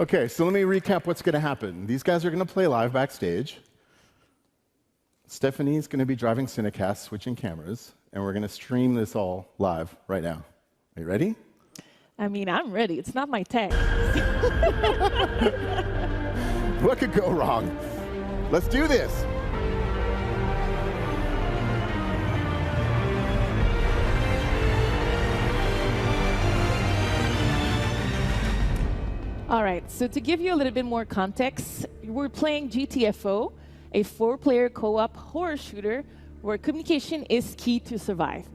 Okay, so let me recap what's going to happen. These guys are going to play live backstage. Stephanie's going to be driving Cinecast, switching cameras, and we're going to stream this all live right now. Are you ready? I mean, I'm ready. It's not my tech. What could go wrong? Let's do this. All right, so to give you a little bit more context, we're playing GTFO, a 4-player co-op horror shooter where communication is key to survive.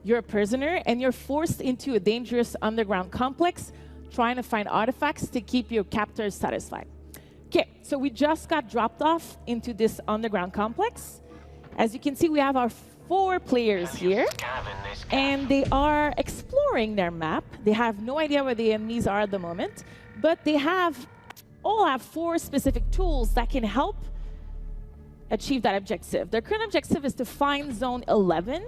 You're a prisoner, and you're forced into a dangerous underground complex, trying to find artifacts to keep your captors satisfied. Okay, so we just got dropped off into this underground complex. As you can see, we have our 4 players here, and they are exploring their map. They have no idea where the enemies are at the moment, but they all have 4 specific tools that can help achieve that objective. Their current objective is to find Zone 11,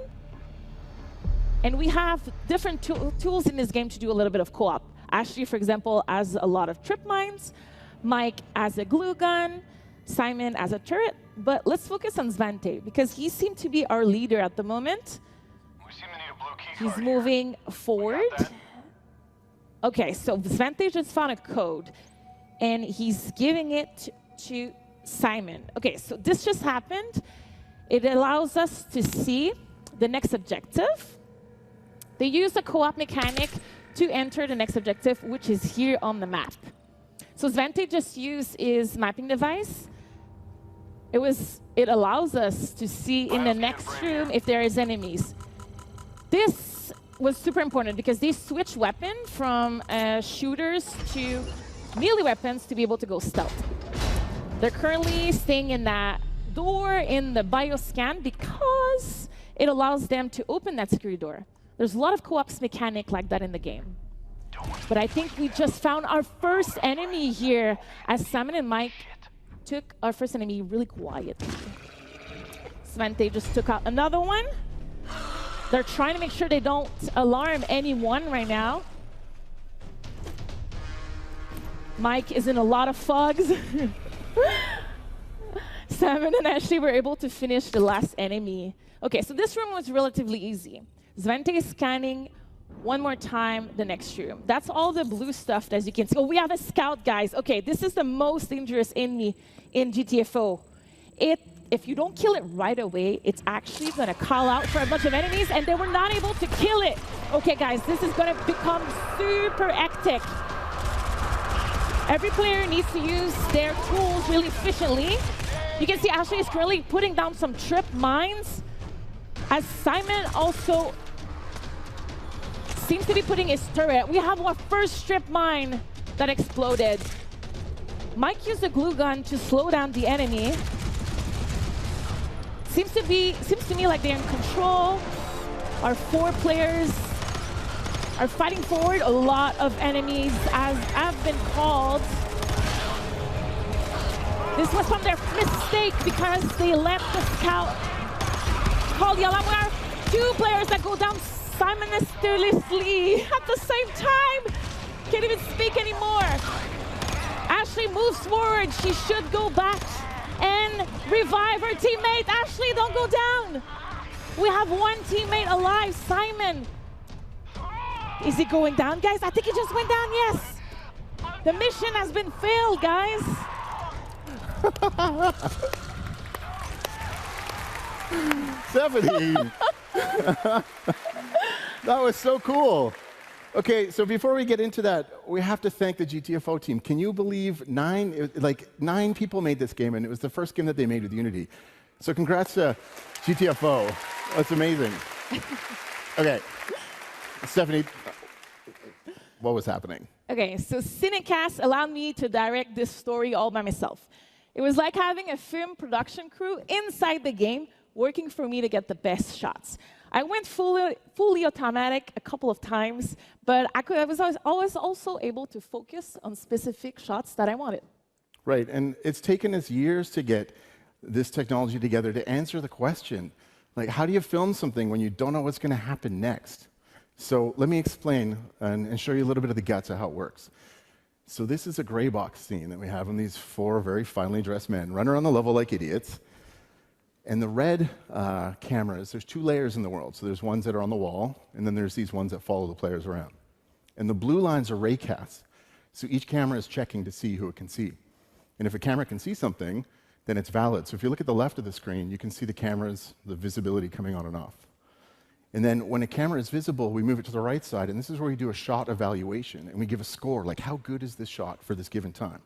and we have different tools in this game to do a little bit of co-op. Ashley, for example, has a lot of trip mines. Mike has a glue gun. Simon has a turret. But let's focus on Svante, because he seemed to be our leader at the moment. We seem to need a blue key He's card moving forward. Okay, so Svante just found a code, and he's giving it to Simon. Okay, so this just happened. It allows us to see the next objective. They use a co-op mechanic to enter the next objective, which is here on the map. So Svante just used his mapping device. It allows us to see in the next room if there is enemies. This was super important because they switch weapon from shooters to melee weapons to be able to go stealth. They're currently staying in that door in the bioscan because it allows them to open that security door. There's a lot of co-ops mechanic like that in the game. But I think we just found our first enemy here as Simon and Mike took our first enemy really quietly. Svante just took out another one. They're trying to make sure they don't alarm anyone right now. Mike is in a lot of fogs. Simon and Ashley were able to finish the last enemy. Okay, so this room was relatively easy. Svante is scanning one more time the next room. That's all the blue stuff, as you can see. Oh, we have a scout, guys. Okay, this is the most dangerous enemy in GTFO. If you don't kill it right away, it's actually going to call out for a bunch of enemies, and they were not able to kill it. Okay, guys, this is going to become super hectic. Every player needs to use their tools really efficiently. You can see Ashley is currently putting down some trip mines, as Simon also seems to be putting his turret. We have our first strip mine that exploded. Mike used a glue gun to slow down the enemy. Seems to me like they're in control. Our 4 players are fighting forward. A lot of enemies have been called. This was from their mistake because they left the scout call the alarm. We have 2 players that go down simultaneously at the same time. Can't even speak anymore. Ashley moves forward. She should go back and revive her teammate. Ashley, don't go down. We have 1 teammate alive, Simon. Is he going down, guys? I think he just went down, yes. The mission has been failed, guys. Stephanie. That was so cool. Okay, so before we get into that, we have to thank the GTFO team. Can you believe 9 people made this game, and it was the first game that they made with Unity. So congrats to GTFO. That's amazing. Okay, Stephanie, what was happening? Okay, so Cinecast allowed me to direct this story all by myself. It was like having a film production crew inside the game working for me to get the best shots. I went fully automatic a couple of times, but I was always also able to focus on specific shots that I wanted. Right, and it's taken us years to get this technology together to answer the question, like, how do you film something when you don't know what's going to happen next? So let me explain and show you a little bit of the guts of how it works. So this is a gray box scene that we have, and these 4 very finely dressed men run around the level like idiots. And the red cameras, there's 2 layers in the world. So there's ones that are on the wall, and then there's these ones that follow the players around. And the blue lines are raycasts. So each camera is checking to see who it can see. And if a camera can see something, then it's valid. So if you look at the left of the screen, you can see the cameras, the visibility coming on and off. And then when a camera is visible, we move it to the right side, and this is where we do a shot evaluation, and we give a score, like how good is this shot for this given time.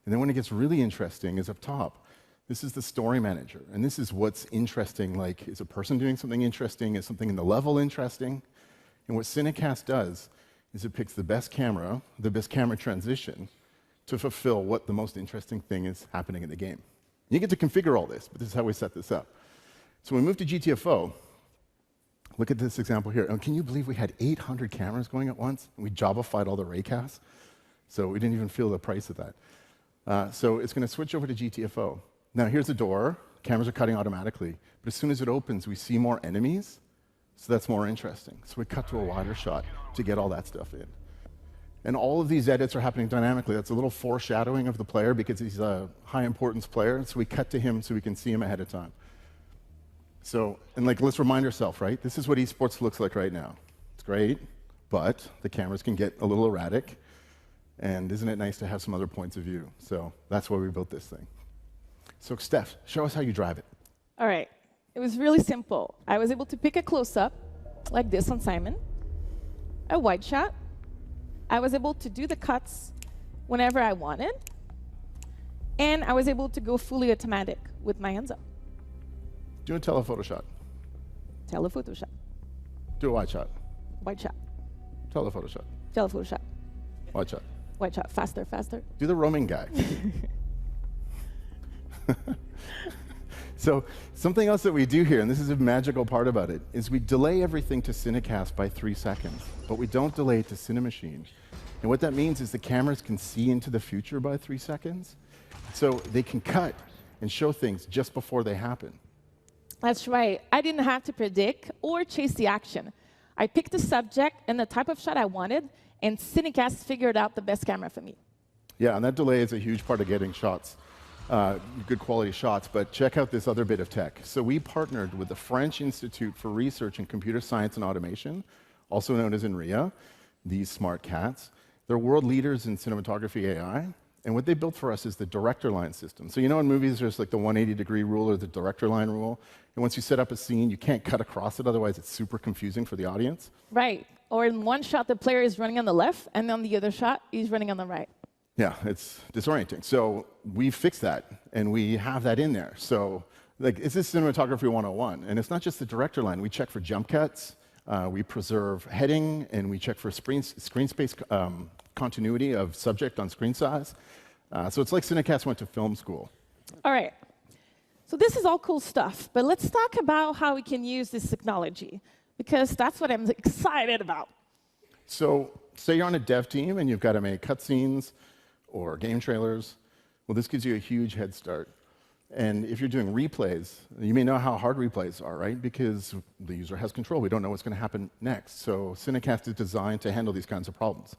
And then when it gets really interesting is up top. This is the story manager, and this is what's interesting, like is a person doing something interesting, is something in the level interesting? And what Cinecast does is it picks the best camera transition to fulfill what the most interesting thing is happening in the game. You get to configure all this, but this is how we set this up. So when we move to GTFO, look at this example here. And can you believe we had 800 cameras going at once? And we Java-fied all the raycasts, so we didn't even feel the price of that. So it's going to switch over to GTFO. Now here's the door. Cameras are cutting automatically. But as soon as it opens, we see more enemies, so that's more interesting. So we cut to a wider shot to get all that stuff in. And all of these edits are happening dynamically. That's a little foreshadowing of the player because he's a high-importance player, so we cut to him so we can see him ahead of time. So, and like, let's remind ourselves, right? This is what esports looks like right now. It's great, but the cameras can get a little erratic, and isn't it nice to have some other points of view? So that's why we built this thing. So Steph, show us how you drive it. All right. It was really simple. I was able to pick a close-up, like this on Simon, a wide shot. I was able to do the cuts whenever I wanted, and I was able to go fully automatic with my hands up. Do a telephoto shot. Telephoto shot. Do a wide shot. Wide shot. Telephoto shot. Telephoto shot. Wide shot. Wide shot. Faster, faster. Do the roaming guy. So something else that we do here, and this is a magical part about it, is we delay everything to Cinecast by 3 seconds, but we don't delay it to Cinemachine. And what that means is the cameras can see into the future by 3 seconds, so they can cut and show things just before they happen. That's right. I didn't have to predict or chase the action. I picked the subject and the type of shot I wanted, and Cinecast figured out the best camera for me. Yeah, and that delay is a huge part of getting shots. Good quality shots, but check out this other bit of tech. So we partnered with the French Institute for Research in Computer Science and Automation, also known as INRIA, these smart cats. They're world leaders in cinematography AI, and what they built for us is the director line system. So you know in movies there's like the 180-degree rule or the director line rule, and once you set up a scene, you can't cut across it, otherwise it's super confusing for the audience. Right. Or in one shot, the player is running on the left, and on the other shot, he's running on the right. Yeah, it's disorienting. So we fixed that, and we have that in there. So like, this is cinematography 101, and it's not just the director line. We check for jump cuts, we preserve heading, and we check for screen space continuity of subject on screen size. So it's like Cinecast went to film school. All right. So this is all cool stuff, but let's talk about how we can use this technology, because that's what I'm excited about. So say you're on a dev team, and you've got to make cutscenes, or game trailers. Well, this gives you a huge head start. And if you're doing replays, you may know how hard replays are, right? Because the user has control. We don't know what's going to happen next. So Cinecast is designed to handle these kinds of problems.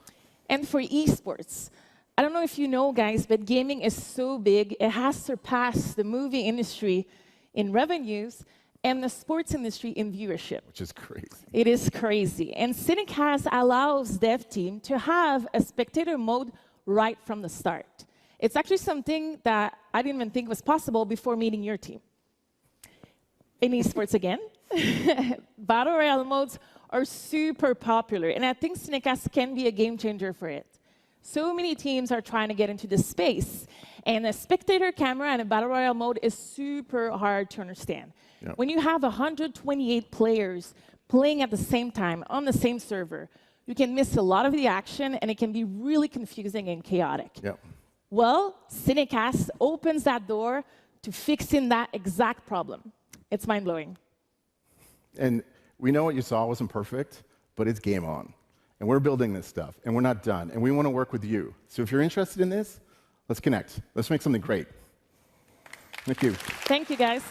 And for esports, I don't know if you know, guys, but gaming is so big, it has surpassed the movie industry in revenues and the sports industry in viewership. Which is crazy. It is crazy. And Cinecast allows dev team to have a spectator mode right from the start. It's actually something that I didn't even think was possible before meeting your team. In esports again, Battle Royale modes are super popular, and I think Cinecast can be a game changer for it. So many teams are trying to get into this space, and a spectator camera and a Battle Royale mode is super hard to understand. Yep. When you have 128 players playing at the same time on the same server, you can miss a lot of the action, and it can be really confusing and chaotic. Yep. Well, Cinecast opens that door to fixing that exact problem. It's mind-blowing. And we know what you saw wasn't perfect, but it's game on. And we're building this stuff, and we're not done, and we want to work with you. So if you're interested in this, let's connect. Let's make something great. Thank you. Thank you, guys.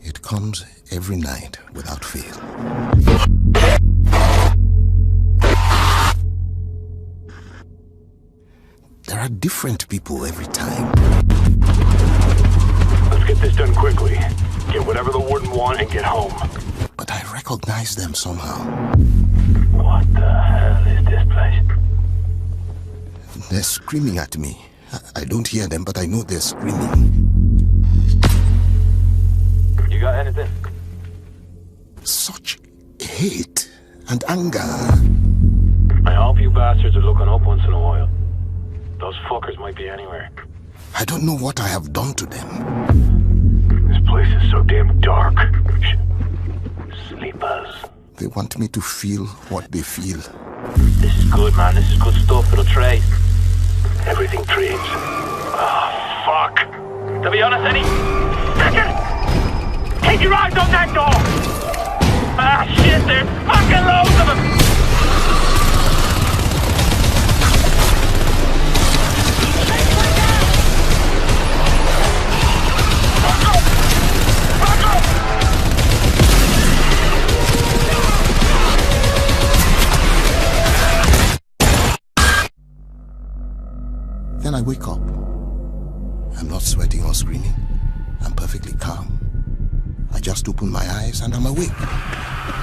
It comes every night without fail. There are different people every time. Let's get this done quickly. Get whatever the warden want and get home. But I recognize them somehow. What the hell is this place? They're screaming at me. I don't hear them, but I know they're screaming. You got anything? Such hate and anger. I hope you bastards are looking up once in a while. Those fuckers might be anywhere. I don't know what I have done to them. This place is so damn dark. Sleepers. They want me to feel what they feel. This is good, man. This is good stuff. It'll trade. Everything trades. Oh, fuck. To be honest, any second! Keep your eyes on that door! Ah, shit, there's fucking loads of them! Fuck up! Fuck up! Then I wake up. I'm not sweating or screaming. I'm perfectly calm. I just open my eyes and I'm awake.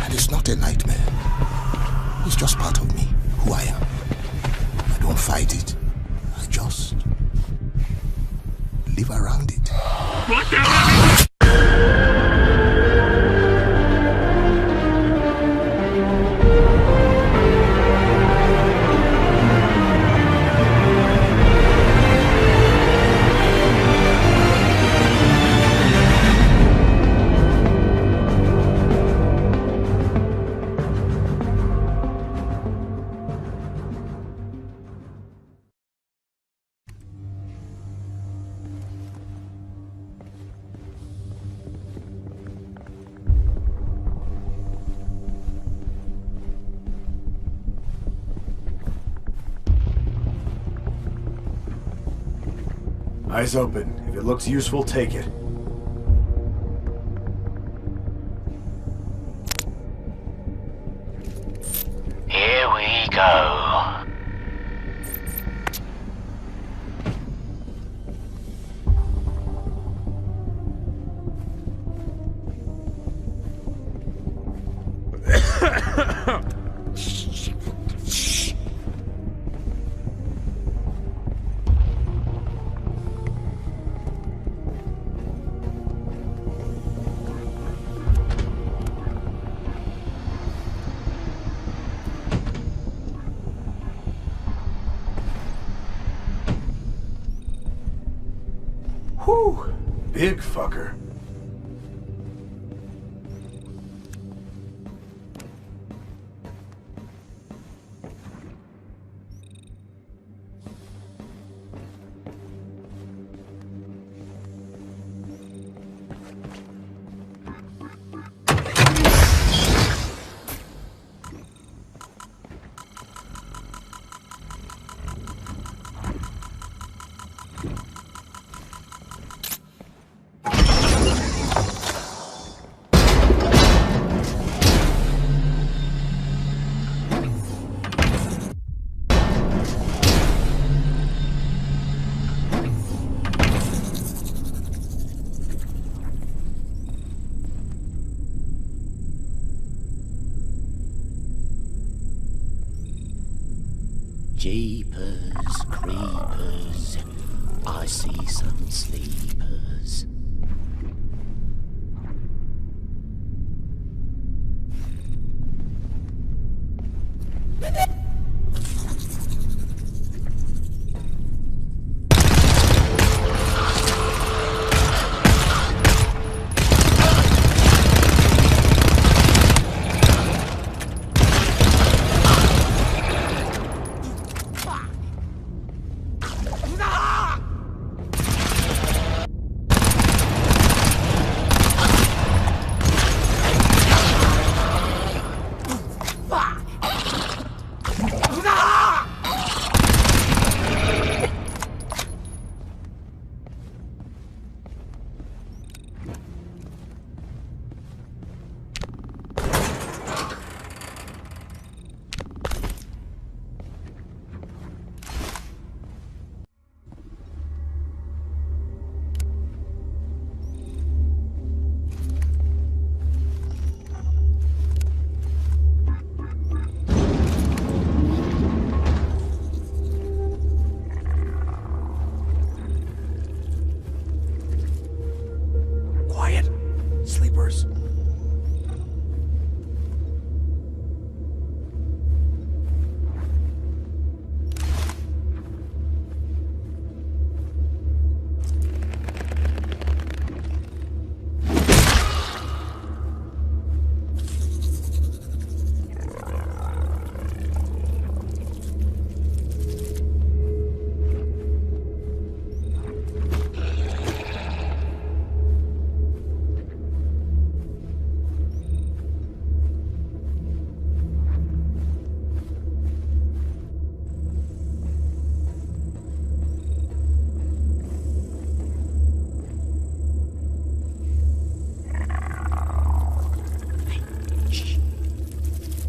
And it's not a nightmare. It's just part of me, who I am. I don't fight it. I just live around it. What the hell? Eyes open. If it looks useful, take it. Here we go. Whew. Big fucker. Jeepers, creepers, I see some sleepers. Sleepers.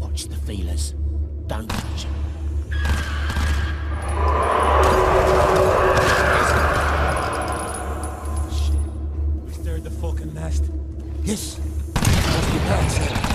Watch the feelers. Don't touch 'em. We stirred the fucking nest. Yes. That's the pad said.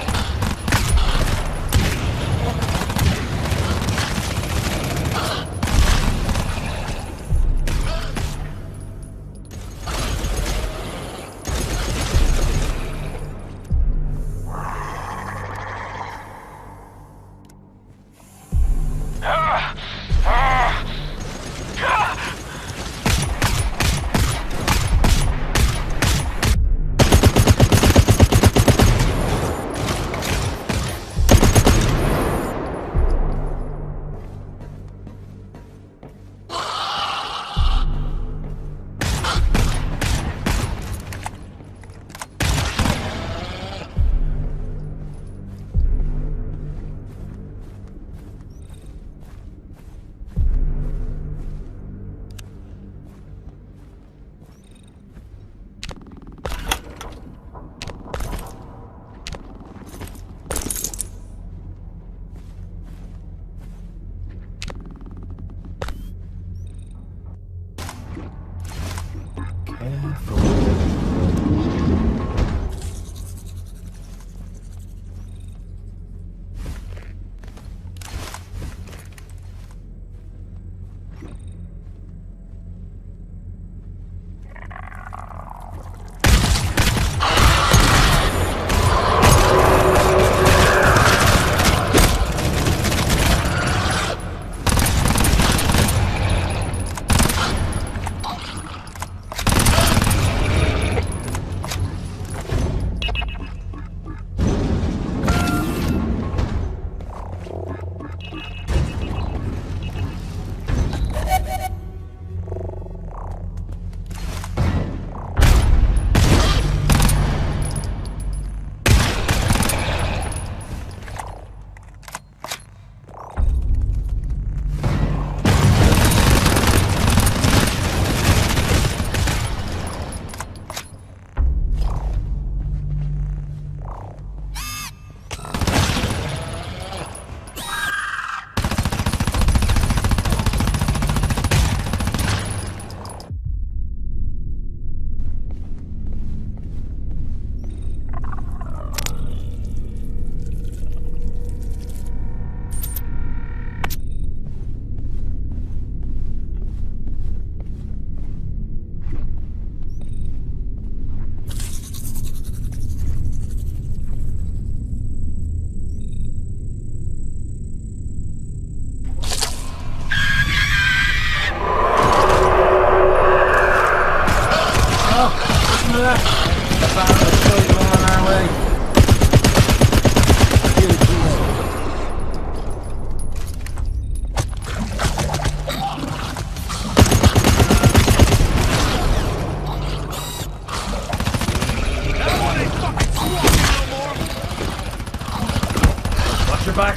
back.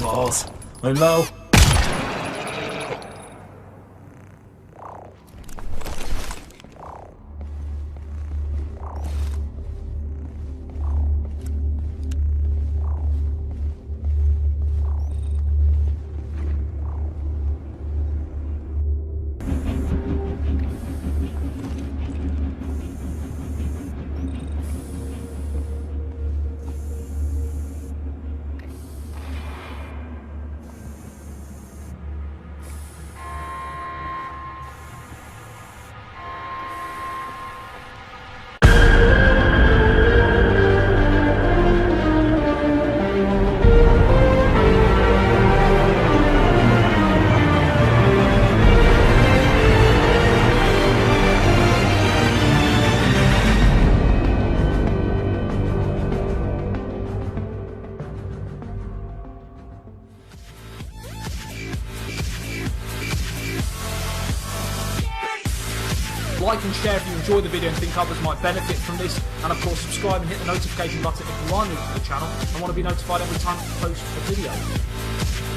Balls. I'm low. Like and share if you enjoy the video and think others might benefit from this. And of course, subscribe and hit the notification button if you are new to the channel and want to be notified every time I post a video.